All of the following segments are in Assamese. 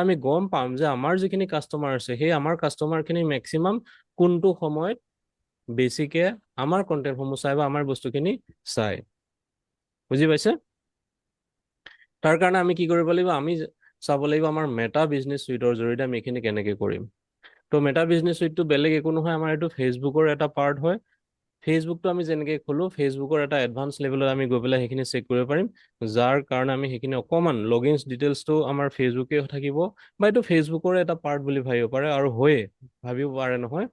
আমি গম পাম যে আমাৰ যিখিনি কাষ্টমাৰ আছে সেই আমাৰ কাষ্টমাৰখিনি মেক্সিমাম কোনটো সময়ত বেছিকে আমাৰ কণ্টেণ্টসমূহ চাই বা আমাৰ বস্তুখিনি চাই। বুজি পাইছে? তাৰ কাৰণে আমি কি কৰিব লাগিব, আমি চাব লাগিব আমাৰ মেটা বিজনেছ সুইটৰ জৰিয়তে আমি এইখিনি কেনেকে কৰিম। তো মেটা বিজনেছ সুইটটো বেলেগ একো নহয়, আমাৰ এইটো ফেচবুকৰ এটা পাৰ্ট হয়। ফেচবুকটো আমি যেনেকৈ খোলোঁ, ফেচবুকৰ এটা এডভান্স লেভেলত আমি গৈ পেলাই সেইখিনি চেক কৰিব পাৰিম, যাৰ কাৰণে আমি সেইখিনি অকণমান লগইন ডিটেইলছটো আমাৰ ফেচবুকে থাকিব, বা এইটো ফেচবুকৰে এটা পাৰ্ট বুলি ভাবিব পাৰে, আৰু হয়ে ভাবিব পাৰে নহয়।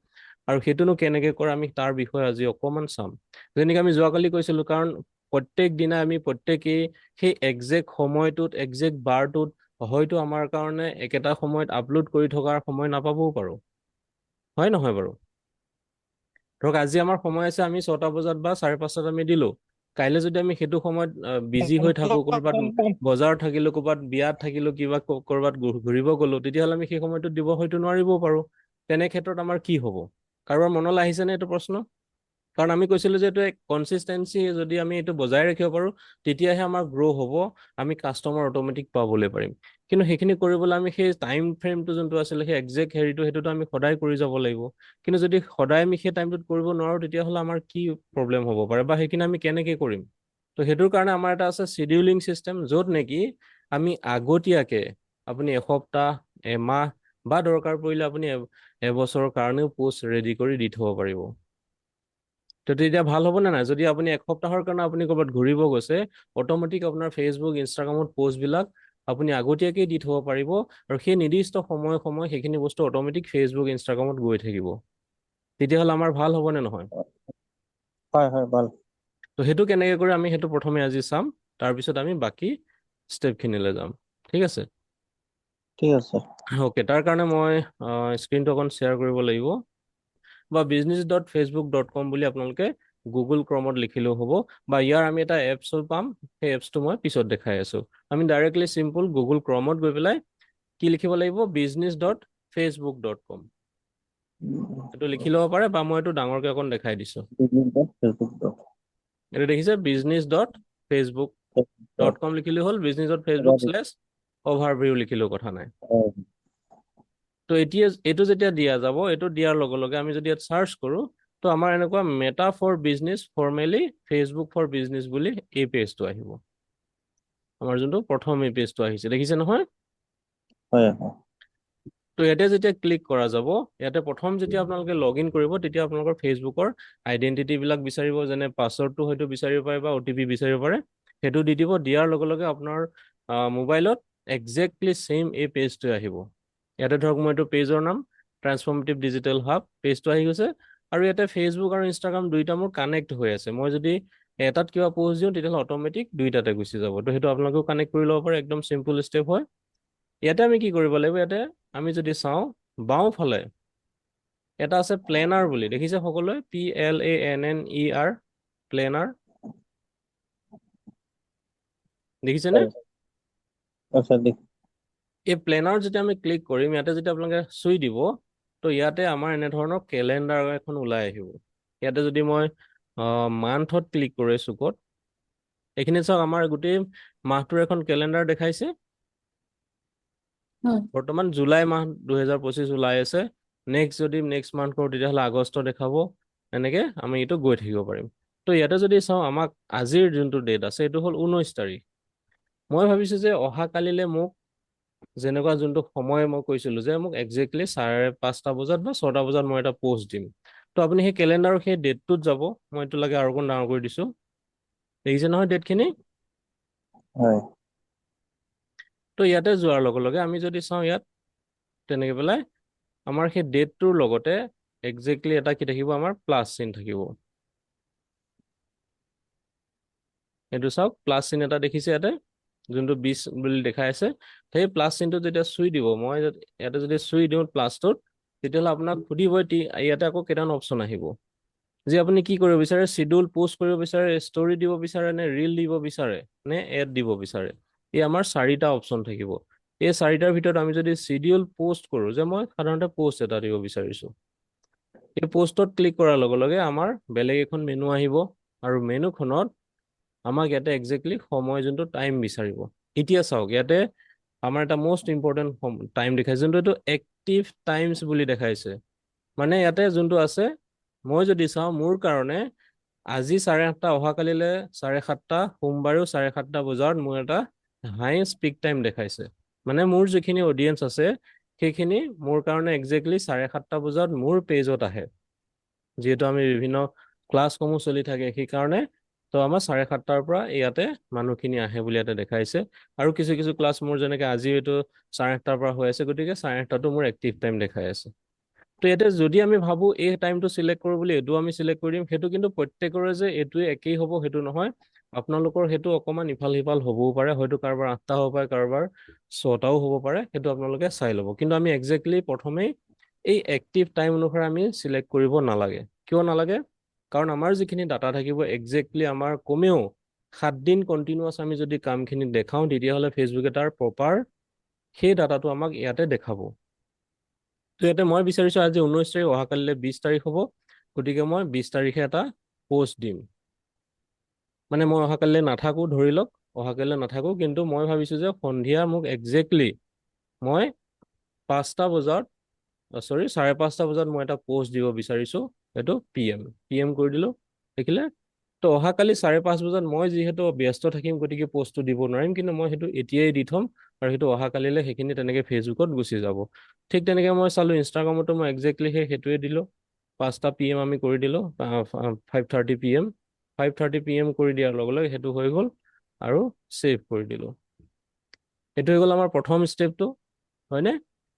আৰু সেইটোনো কেনেকৈ কৰে আমি তাৰ বিষয়ে আজি অকণমান চাম। যেনেকৈ আমি যোৱাকালি কৈছিলোঁ, কাৰণ প্ৰত্যেক দিনা আমি প্ৰত্যেকেই সেই একজেক্ট সময়টোত একজেক্ট বাৰটোত হয়তো আমাৰ কাৰণে একেটা সময়ত আপলোড কৰি থকাৰ সময় নাপাবও পাৰোঁ, হয় নহয় বাৰু? ধৰক আজি আমাৰ সময় আছে, আমি 6টা বজাত বা 5:30 আমি দিলোঁ। কাইলৈ যদি আমি সেইটো সময়ত বিজি হৈ থাকোঁ, ক'ৰবাত বজাৰ থাকিলোঁ, ক'ৰবাত বিয়াত থাকিলোঁ, কিবা ক'ৰবাত ঘূৰিব গ'লোঁ, তেতিয়াহ'লে আমি সেই সময়টোত দিব হয়তো নোৱাৰিবও পাৰোঁ। তেনে ক্ষেত্ৰত আমাৰ কি হ'ব? কাৰোবাৰ মনলৈ আহিছেনে এইটো প্ৰশ্ন? কাৰণ আমি কৈছিলোঁ যে এইটো এক কনচিষ্টেঞ্চি, যদি আমি এইটো বজাই ৰাখিব পাৰোঁ তেতিয়াহে আমাৰ গ্ৰ' হ'ব, আমি কাষ্টমাৰ অট'মেটিক পাবলৈ পাৰিম। কিন্তু সেইখিনি কৰিবলৈ আমি সেই টাইম ফ্ৰেমটো যোনটো আছিলে, সেই একজেক্ট সেইটোতো আমি সদায় কৰি যাব লাগিব। কিন্তু যদি সদায় আমি সেই টাইমটোত কৰিব নোৱাৰোঁ, তেতিয়াহ'লে আমাৰ কি প্ৰব্লেম হ'ব পাৰে, বা সেইখিনি আমি কেনেকৈ কৰিম? তো সেইটোৰ কাৰণে আমাৰ এটা আছে শ্বিডিউলিং ছিষ্টেম, য'ত নেকি আমি আগতীয়াকৈ আপুনি এসপ্তাহ, এমাহ বা দৰকাৰ পৰিলে আপুনি এবছৰৰ কাৰণেও পোষ্ট ৰেডি কৰি দি থ'ব পাৰিব। তো তেতিয়া ভাল হ'ব নে নাই? যদি আপুনি এসপ্তাহৰ কাৰণে আপুনি ক'ৰবাত ঘূৰিব গৈছে, অট'মেটিক আপোনাৰ ফেচবুক, ইনষ্টাগ্ৰামত পোষ্টবিলাক আপুনি আগতীয়াকৈ দি থ'ব পাৰিব, আৰু সেই নিৰ্দিষ্ট সময় সেইখিনি বস্তু অট'মেটিক ফেচবুক, ইনষ্টাগ্ৰামত গৈ থাকিব। তেতিয়াহ'লে আমাৰ ভাল হ'ব নে নহয়? হয় হয়, ভাল। তো সেইটো কেনেকৈ কৰি আমি সেইটো প্ৰথমে আজি চাম, তাৰপিছত আমি বাকী ষ্টেপখিনিলৈ যাম। ঠিক আছে? ঠিক আছে। অ'কে, তাৰ কাৰণে মই স্ক্ৰীনটো অকণ শ্বেয়াৰ কৰিব লাগিব, বা business.facebook.com বুলি আপোনালোকে গুগল ক্ৰমত লিখিলেও হ'ব, বা ইয়াৰ আমি এটা এপছো পাম, সেই এপছটো মই পিছত দেখাই আছোঁ। আমি ডাইৰেক্টলি চিম্পল গুগল ক্ৰমত গৈ পেলাই কি লিখিব লাগিব, business.facebook.com এইটো লিখি ল'ব পাৰে, বা মই এইটো ডাঙৰকৈ অকণ দেখাই দিছোঁ। এইটো দেখিছে, business.facebook.com লিখিলেও হ'ল, business.facebook/overview লিখিলেও কথা নাই। তো এতিয়া এইটো যেতিয়া দিয়া যাব, এইটো দিয়াৰ লগে লগে আমি যদি ইয়াত চাৰ্চ কৰোঁ, তো আমাৰ এনেকুৱা Meta for business, formerly Facebook for business বুলি এই পেজটো আহিব। আমাৰ যোনটো প্ৰথম এই পেজটো আহিছে, দেখিছে নহয়? হয় হয়। তো ইয়াতে যেতিয়া ক্লিক কৰা যাব, ইয়াতে প্ৰথম যেতিয়া আপোনালোকে লগ ইন কৰিব, তেতিয়া আপোনালোকৰ ফেচবুকৰ আইডেণ্টিটিবিলাক বিচাৰিব, যেনে পাছৱৰ্ডটো হয়তো বিচাৰিব পাৰে, বা OTP বিচাৰিব পাৰে। সেইটো দি দিব, দিয়াৰ লগে লগে আপোনাৰ মোবাইলত একজেক্টলি ছেইম এই পেজটোৱে আহিব। ইয়াতে ধৰক মই এইটো পেজৰ নাম ট্ৰান্সফৰ্মেটিভ ডিজিটেল হাব, পেজটো আহি গৈছে, আৰু ইয়াতে ফেচবুক আৰু ইনষ্টাগ্ৰাম দুইটা মোৰ কানেক্ট হৈ আছে। মই যদি এটাত কিবা পোষ্ট দিওঁ, তেতিয়াহ'লে অট'মেটিক দুইটাতে গুচি যাব। তো সেইটো আপোনালোকেও কানেক্ট কৰি ল'ব পাৰে, একদম চিম্পল ষ্টেপ হয়। ইয়াতে আমি কি কৰিব লাগিব, ইয়াতে আমি যদি চাওঁ বাওঁফালে এটা আছে প্লেনাৰ বুলি, দেখিছে সকলোৱে, PLANNER, প্লেনাৰ, দেখিছেনে? এই প্লেনাৰ যেতিয়া আমি ক্লিক কৰিম, ইয়াতে যেতিয়া আপোনালোকে চুই দিব, তো ইয়াতে আমাৰ এনেধৰণৰ কেলেণ্ডাৰ এখন ওলাই আহিব। ইয়াতে যদি মই মান্থত ক্লিক কৰি চুকত, এইখিনি চাওক, আমাৰ গোটেই মাহটোৰ এখন কেলেণ্ডাৰ দেখাইছে। বৰ্তমান জুলাই মাহ 2025 ওলাই আছে। যদি নেক্সট মান্থ কৰোঁ, তেতিয়াহ'লে আগষ্ট দেখাব। এনেকৈ আমি এইটো গৈ থাকিব পাৰিম। তো ইয়াতে যদি চাওঁ, আমাক আজিৰ যোনটো ডেট আছে, এইটো হ'ল 19 তাৰিখ। মই ভাবিছোঁ যে অহাকালিলৈ মোক যেনেকুৱা যোনটো সময় মই কৈছিলোঁ যে মোক একজেক্টলি 5:30 বজাত বা 6টা বজাত মই এটা পোষ্ট দিম। তো আপুনি সেই কেলেণ্ডাৰৰ সেই ডেটটোত যাব। মই এইটো লাগে আৰু অকণ ডাঙৰ কৰি দিছোঁ, দেখিছে নহয় ডেটখিনি? হয়। তো ইয়াতে যোৱাৰ লগে লগে আমি যদি চাওঁ, ইয়াত তেনেকৈ পেলাই আমাৰ সেই ডেটটোৰ লগতে একজেক্টলি এটা কি থাকিব, আমাৰ প্লাছ চিন থাকিব। এইটো চাওক, প্লাছ চিন এটা দেখিছে ইয়াতে, যোনটো 20 বুলি দেখাই আছে। সেই প্লাছ চিনটো যেতিয়া চুই দিব, মই ইয়াতে যদি চুই দিওঁ প্লাছটোত, তেতিয়াহ'লে আপোনাক সুধিবই, ইয়াতে আকৌ কেইটামান অপশ্যন আহিব যে আপুনি কি কৰিব বিচাৰে, শ্বিডিউল পোষ্ট কৰিব বিচাৰে, ষ্টৰি দিব বিচাৰে, নে ৰীল দিব বিচাৰে, নে এড দিব বিচাৰে। এই আমাৰ 4টা অপশ্যন থাকিব। এই 4টাৰ ভিতৰত আমি যদি শ্বিডিউল পোষ্ট কৰোঁ, যে মই সাধাৰণতে পোষ্ট এটা দিব বিচাৰিছোঁ, এই পোষ্টত ক্লিক কৰাৰ লগে লগে আমাৰ বেলেগ এখন মেনু আহিব, আৰু মেনুখনত আমাক ইয়াতে একজেক্টলি সময় যোনটো টাইম বিচাৰিব। এতিয়া চাওক, ইয়াতে আমাৰ এটা মোষ্ট ইম্পৰ্টেণ্ট টাইম দেখাইছে যোনটো এইটো এক্টিভ টাইমছ বুলি দেখাইছে মানে ইয়াতে যোনটো আছে মই যদি চাওঁ মোৰ কাৰণে আজি 8:30 অহাকালিলৈ 7:30 সোমবাৰেও 7:30 বজাত মোৰ এটা হাইয়েষ্ট পিক টাইম দেখাইছে মানে মোৰ যিখিনি অডিয়েন্স আছে সেইখিনি মোৰ কাৰণে একজেক্টলি 7:30 বজাত মোৰ পেজত আহে যিহেতু আমি বিভিন্ন ক্লাছসমূহ চলি থাকে সেইকাৰণে তো আমাৰ 7:30 পৰা ইয়াতে মানুহখিনি আহে বুলি ইয়াতে দেখাইছে আৰু কিছু কিছু ক্লাছ মোৰ যেনেকে আজি এইটো 8:30 পৰা হৈ আছে গতিকে 8:30টো মোৰ এক্টিভ টাইম দেখাই আছে তো ইয়াতে যদি আমি ভাবো এই টাইমটো চিলেক্ট কৰোঁ বুলি এইটো আমি চিলেক্ট কৰি দিম সেইটো কিন্তু প্ৰত্যেকৰে যে এইটোৱে একেই হ'ব সেইটো নহয় আপোনালোকৰ সেইটো অকণমান ইফাল সিফাল হ'বও পাৰে হয়তো কাৰোবাৰ 8টা হ'ব পাৰে কাৰোবাৰ 6টাও হ'ব পাৰে সেইটো আপোনালোকে চাই ল'ব কিন্তু আমি একজেক্টলি প্ৰথমেই এই এক্টিভ টাইম অনুসাৰে আমি চিলেক্ট কৰিব নালাগে কিয় নালাগে কাৰণ আমাৰ যিখিনি ডাটা থাকিব একজেক্টলি আমাৰ কমেও 7 দিন কণ্টিনিউৱাছ আমি যদি কামখিনি দেখাওঁ তেতিয়াহ'লে ফেচবুকে তাৰ প্ৰপাৰ সেই ডাটাটো আমাক ইয়াতে দেখাব তো ইয়াতে মই বিচাৰিছোঁ আজি 19 তাৰিখ অহাকালিলৈ 20 তাৰিখ হ'ব গতিকে মই 20 তাৰিখে এটা পোষ্ট দিম মানে মই অহাকালিলৈ নাথাকোঁ ধৰি লওক অহাকালিলৈ নাথাকোঁ কিন্তু মই ভাবিছোঁ যে সন্ধিয়া মোক একজেক্টলি মই 5টা বজাত 5:30 বজাত মই এটা পোষ্ট দিব বিচাৰিছোঁ এইটো PM কৰি দিলোঁ দেখিলে তো অহাকালি 5:30 বজাত মই যিহেতু ব্যস্ত থাকিম গতিকে পোষ্টটো দিব নোৱাৰিম কিন্তু মই সেইটো এতিয়াই দি থ'ম আৰু সেইটো অহাকালিলৈ সেইখিনি তেনেকৈ ফেচবুকত গুচি যাব ঠিক তেনেকৈ মই চালোঁ ইনষ্টাগ্ৰামতো মই একজেক্টলি সেইটোৱে দিলোঁ 5টা PM আমি কৰি দিলোঁ 5:30 PM 5:30 PM কৰি দিয়াৰ লগে লগে সেইটো হৈ গ'ল আৰু ছেভ কৰি দিলোঁ এইটো হৈ গ'ল আমাৰ প্ৰথম ষ্টেপটো হয়নে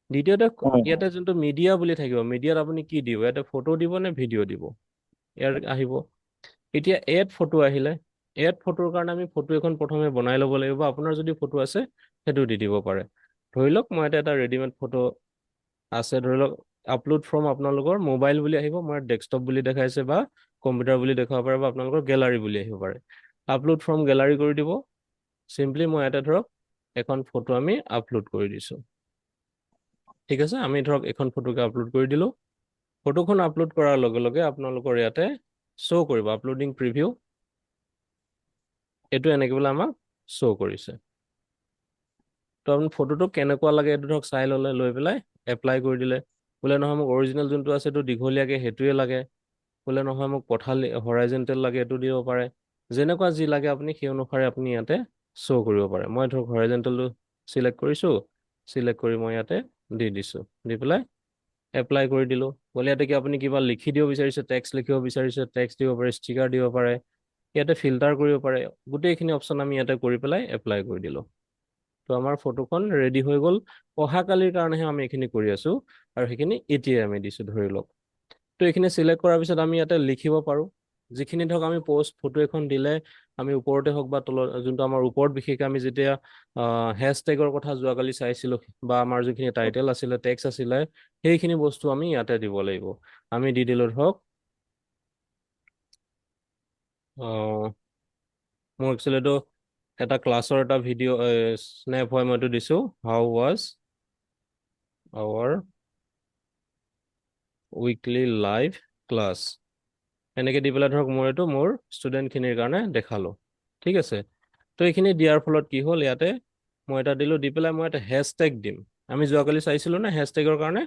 দ্বিতীয়তে হয় ইয়াতে যোনটো মিডিয়া বুলি থাকিব মিডিয়াত আপুনি কি দিব ইয়াতে ফটো দিব নে ভিডিঅ' দিব ইয়াৰ আহিব এতিয়া এড ফটো আহিলে এড ফটোৰ কাৰণে আমি ফটো এখন প্ৰথমে বনাই ল'ব লাগিব আপোনাৰ যদি ফটো আছে সেইটো দি দিব পাৰে ধৰি লওক মই এটা ৰেডিমেড ফটো আছে ধৰি লওক আপলোড ফ্ৰম আপোনালোকৰ মোবাইল বুলি আহিব মই ডেস্কটপ বুলি দেখাইছে বা কম্পিউটাৰ বুলি দেখাব পাৰে বা আপোনালোকৰ গেলাৰী বুলি আহিব পাৰে আপলোড ফ্ৰম গেলাৰী কৰি দিব চিম্পলি মই ইয়াতে ধৰক এখন ফটো আমি আপলোড কৰি দিছোঁ ঠিক আছে আমি ধৰক এখন ফটোকে আপলোড কৰি দিলোঁ ফটোখন আপলোড কৰাৰ লগে লগে আপোনালোকৰ ইয়াতে শ্ব' কৰিব আপলোডিং প্ৰিভিউ এইটো এনেকৈ বোলে আমাক শ্ব' কৰিছে তো আপুনি ফটোটো কেনেকুৱা লাগে এইটো ধৰক চাই ল'লে লৈ পেলাই এপ্লাই কৰি দিলে বোলে নহয় মোক অৰিজিনেল যোনটো আছে এইটো দীঘলীয়াকৈ সেইটোৱে লাগে বোলে নহয় মোক পঠালি হৰাইজেণ্টেল লাগে এইটো দিব পাৰে যেনেকুৱা যি লাগে আপুনি সেই অনুসাৰে আপুনি ইয়াতে শ্ব' কৰিব পাৰে মই ধৰক হৰাইজেণ্টেলটো চিলেক্ট কৰিছোঁ চিলেক্ট কৰি মই ইয়াতে দি দিছোঁ দি পেলাই এপ্লাই কৰি দিলোঁ বোলে ইয়াতে কি আপুনি কিবা লিখি দিব বিচাৰিছে টেক্সট লিখিব বিচাৰিছে টেক্সট দিব পাৰে ষ্টিকাৰ দিব পাৰে ইয়াতে ফিল্টাৰ কৰিব পাৰে গোটেইখিনি অপশ্যন আমি ইয়াতে কৰি পেলাই এপ্লাই কৰি দিলোঁ তো আমাৰ ফটোখন ৰেডি হৈ গ'ল অহাকালিৰ কাৰণেহে আমি এইখিনি কৰি আছোঁ আৰু সেইখিনি এতিয়াই আমি দিছোঁ ধৰি লওক তো এইখিনি চিলেক্ট কৰাৰ পিছত আমি ইয়াতে লিখিব পাৰোঁ যিখিনি ধৰক আমি পোষ্ট ফটো এখন দিলে আমি ওপৰতে হওক বা তলত যোনটো আমাৰ ওপৰত বিশেষকৈ আমি যেতিয়া হেছটেগৰ কথা যোৱাকালি চাইছিলোঁ বা আমাৰ যিখিনি টাইটেল আছিলে টেক্সট আছিলে সেইখিনি বস্তু আমি ইয়াতে দিব লাগিব আমি দি দিলোঁ ধৰক মোৰ একচুৱেলি এইটো এটা ক্লাছৰ এটা ভিডিঅ' স্নেপ হয় মই এইটো দিছোঁ how was our weekly live class এনেকৈ দি পেলাই ধৰক মই এইটো মোৰ ষ্টুডেণ্টখিনিৰ কাৰণে দেখালোঁ ঠিক আছে তো এইখিনি দিয়াৰ ফলত কি হ'ল ইয়াতে মই এটা দিলোঁ দি পেলাই মই এটা হেছটেগ দিম আমি যোৱাকালি চাইছিলোঁ নে হেছটেগৰ কাৰণে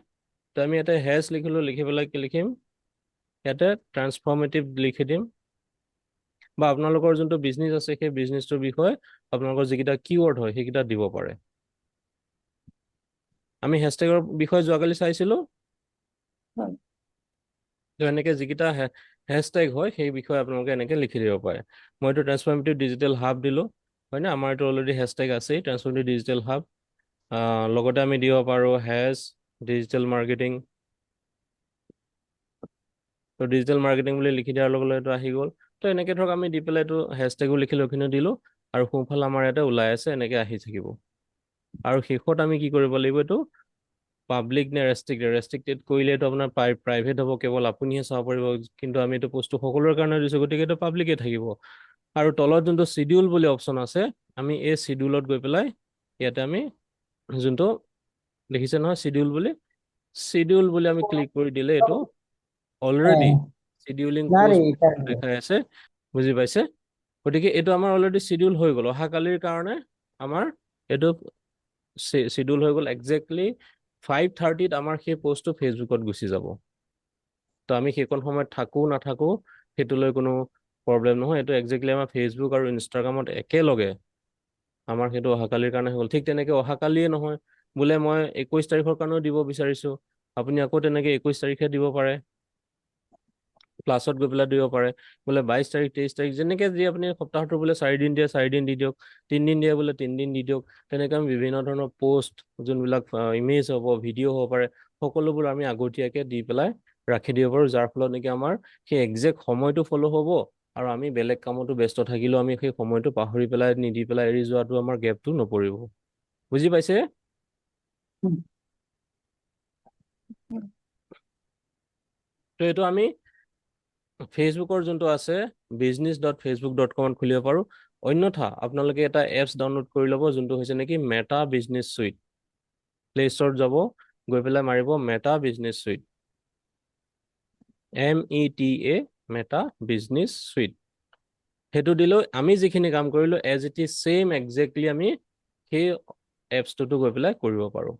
তো আমি ইয়াতে হেছ লিখিলোঁ লিখি পেলাই কি লিখিম ইয়াতে ট্ৰান্সফৰ্মেটিভ লিখি দিম বা আপোনালোকৰ যোনটো বিজনেছ আছে সেই বিজনেছটোৰ বিষয়ে আপোনালোকৰ যিকেইটা কিৱৰ্ড হয় সেইকেইটা দিব পাৰে আমি হেছটেগৰ বিষয়ে যোৱাকালি চাইছিলোঁ তো এনেকৈ যিকেইটা হেছটেগ হয় সেই বিষয়ে আপোনালোকে এনেকৈ লিখি দিব পাৰে মই এইটো ট্ৰান্সফৰ্মেটিভ ডিজিটেল হাব দিলোঁ হয়নে আমাৰ এইটো অলৰেডি হেছটেগ আছেই ট্ৰান্সফৰ্মেটিভ ডিজিটেল হাব লগতে আমি দিব পাৰোঁ হেজ ডিজিটেল মাৰ্কেটিং তো ডিজিটেল মাৰ্কেটিং বুলি লিখি দিয়াৰ লগে লগে এইটো আহি গ'ল তো এনেকৈ ধৰক আমি দি পেলাই এইটো হেছটেগো লিখিলোঁ এইখিনিও দিলোঁ আৰু সোঁফালে আমাৰ ইয়াতে ওলাই আছে এনেকৈ আহি থাকিব আৰু শেষত আমি কি কৰিব লাগিব এইটো পাব্লিক নে ৰেষ্ট্ৰিক্টেড কৰিলে এইটো আপোনাৰ প্ৰাইভেট হ'ব কেৱল আপুনিহে চাব পাৰিব কিন্তু আমি এইটো বস্তু সকলোৰে কাৰণে দিছোঁ গতিকে এইটো পাব্লিকে থাকিব আৰু তলত যোনটো চিডিউল বুলি অপশ্যন আছে আমি এই চিডিউলত গৈ পেলাই ইয়াতে আমি যোনটো দেখিছে নহয় চিডিউল বুলি আমি ক্লিক কৰি দিলে এইটো অলৰেডি চিডিউলিং পোষ্ট দেখাই আছে বুজি পাইছে গতিকে এইটো আমাৰ অলৰেডি চিডিউল হৈ গ'ল অহাকালিৰ কাৰণে আমাৰ এইটো শিডিউল হৈ গ'ল একজেক্টলি 5:30 আমাৰ সেই পষ্টটো ফেচবুকত গুচি যাব। তো আমি সেইকণ সময়ত থাকো নাথাকো সেইটো লৈ কোনো প্ৰব্লেম নহয়। এইটো একজেক্টলি আমাৰ ফেচবুক আৰু ইনষ্টাগ্ৰামত একেলগে আমাৰ সেইটো অহাকালিৰ কাৰণে হৈ গ'ল। ঠিক তেনেকে অহাকালিয়ে নহয়, বোলে মই 21 তাৰিখৰ কাৰণেও দিব বিচাৰিছো, আপুনি আকৌ তেনেকে 21 তাৰিখে দিব পাৰে, ক্লাছত গৈ পেলাই দিব পাৰে। বোলে 22 তাৰিখ 23 তাৰিখ যেনেকে যি আপুনি সপ্তাহটোৰ বোলে 4 দিন দিয়ে 4 দিন দি দিয়ক, 3 দিন দিয়ে বোলে 3 দিন দি দিয়ক। তেনেকে আমি বিভিন্ন ধৰণৰ পোষ্ট, যোনবিলাক ইমেজ হ'ব, ভিডিঅ' হ'ব পাৰে, সকলোবোৰ আমি আগতীয়াকে দি পেলাই ৰাখি দিব পাৰো, যাৰ ফলত নেকি আমাৰ সেই একজেক্ট সময়টো ফ'ল' হ'ব আৰু আমি বেলেগ কামতো ব্যস্ত থাকিলেও আমি সেই সময়টো পাহৰি পেলাই নিদি পেলাই এৰি যোৱাটো আমাৰ গেপটো নপৰিব। বুজি পাইছে? তো এইটো আমি ফেচবুকৰ যোনটো আছে business.facebook.com খুলিব পাৰো। অন্যথা আপোনালোকে এটা এপছ ডাউনলোড কৰি ল'ব, যোনটো হৈছে নেকি মেটা বিজনেছ চুইট। প্লে ষ্টৰত যাব, গৈ পেলাই মাৰিব Meta business suite, META, Meta business suite. সেইটো দিলেও আমি যিখিনি কাম কৰিলো as it is same exactly আমি সেই এপছটোতো গৈ পেলাই কৰিব পাৰো।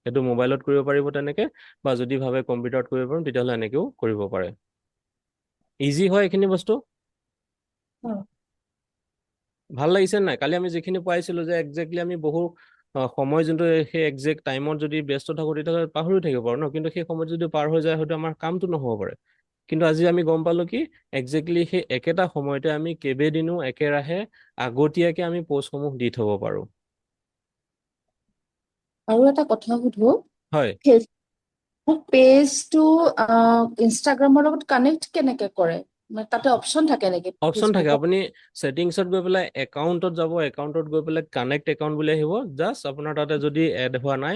সেইটো মোবাইলত কৰিব পাৰিব তেনেকে, বা যদি ভাবে কম্পিউটাৰত কৰিব পাৰিম তেতিয়াহ'লে এনেকেও কৰিব পাৰে। ইজি হয় এইখিনি বস্তু। ভাল লাগিছে নাই? কালি আমি যিখিনি পাইছিলো যে একজেক্টলি আমি বহু সময় যোনটো সেই একজেক্ট টাইমত যদি ব্যস্ত থাকো তেতিয়াহ'লে পাহৰি থাকিব পাৰো ন, কিন্তু সেই সময়ত যদি পাৰ হৈ যায় হয়তো আমাৰ কামটো নহ'ব পাৰে। কিন্তু আজি আমি গম পালো কি একজেক্টলি সেই একেটা সময়তে আমি কেইবাদিনো একেৰাহে আগতীয়াকে আমি পোষ্টসমূহ দি থব পাৰো। আৰু এটা কথা সুধো, হয়, ফেচবুক পেজটো ইনষ্টাগ্ৰামৰ লগত কানেক্ট কেনেকে কৰে? মানে তাতে অপচন থাকে নেকি অপচন থাকে। ফেচবুকত? আপুনি ছেটিংছত গৈ পেলাই একাউণ্টত যাব, একাউণ্টত গৈ পেলাই কানেক্ট একাউণ্ট বুলি আহিব, জাষ্ট আপোনাৰ তাতে যদি এড হোৱা নাই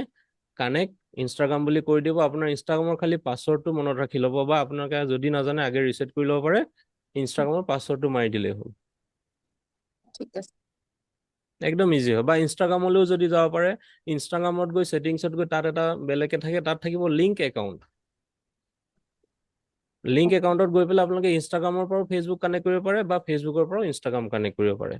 কানেক্ট ইনষ্টাগ্ৰাম বুলি কৰি দিব। আপোনাৰ ইনষ্টাগ্ৰামৰ খালি পাছৱৰ্ডটো মনত ৰাখি ল'ব, বা আপোনালোকে যদি নাজানে আগে ৰিছেট কৰি ল'ব পাৰে, ইনষ্টাগ্ৰামৰ পাছৱৰ্ডটো মাৰি দিলেই হ'ল। ঠিক আছে। একদম ইজি হয়। বা ইনষ্টাগ্ৰামলৈও যদি যাব পাৰে, ইনষ্টাগ্ৰামত গৈ ছেটিংছত গৈ তাত এটা বেলেগকে থাকে, তাত থাকিব লিংক একাউণ্ট। লিংক একাউণ্টত গৈ পেলাই আপোনালোকে ইনষ্টাগ্ৰামৰ পৰাও ফেচবুক কানেক্ট কৰিব পাৰে, বা ফেচবুকৰ পৰাও ইনষ্টাগ্ৰাম কানেক্ট কৰিব পাৰে।